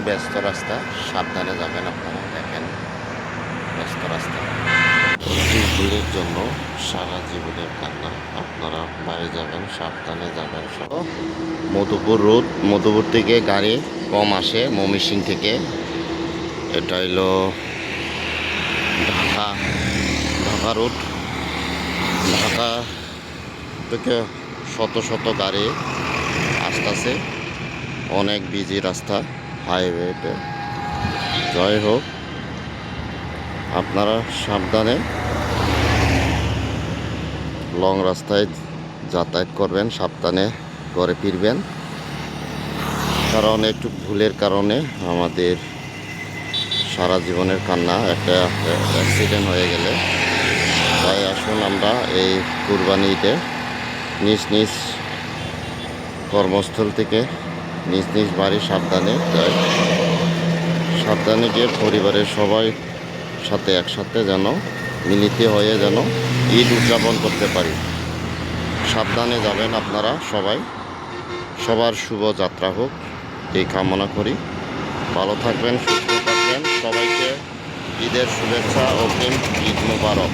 ব্যস্ত রাস্তা, সাবধানে যাবেন আপনারা। দেখেন ব্যস্ত রাস্তা, এই ভুলের জন্য সারা জীবনের কান্না। আপনারা বাড়ি যাবেন, সাবধানে যাবেন সব। মধুপুর রোড, মধুপুর থেকে গাড়ি কম আসে, ময়মনসিংহ থেকে। এটা হইলো ঢাকা, ঢাকা রোড। ঢাকা থেকে শত শত গাড়ি আসতেছে, অনেক বিজি রাস্তা, হাইওয়েতে। যাই হোক, আপনারা সাবধানে লং রাস্তায় যাতায়াত করবেন, সাবধানে ঘরে ফিরবেন। কারণ একটু ভুলের কারণে আমাদের সারা জীবনের কান্না। একটা অ্যাক্সিডেন্ট হয়ে গেলে। তাই আসুন আমরা এই কুরবানি ঈদে নিজ নিজ কর্মস্থল থেকে নিজ নিজ বাড়ি সাবধানে যাই। সাবধানে গিয়ে পরিবারের সবাই সাথে একসাথে যেন মিলিত হয়ে যেন ঈদ উদযাপন করতে পারি। সাবধানে যাবেন আপনারা সবাই। সবার শুভ যাত্রা হোক এই কামনা করি। ভালো থাকবেন, সুস্থ থাকবেন। সবাইকে ঈদের শুভেচ্ছা, অগ্রিম ঈদ মোবারক।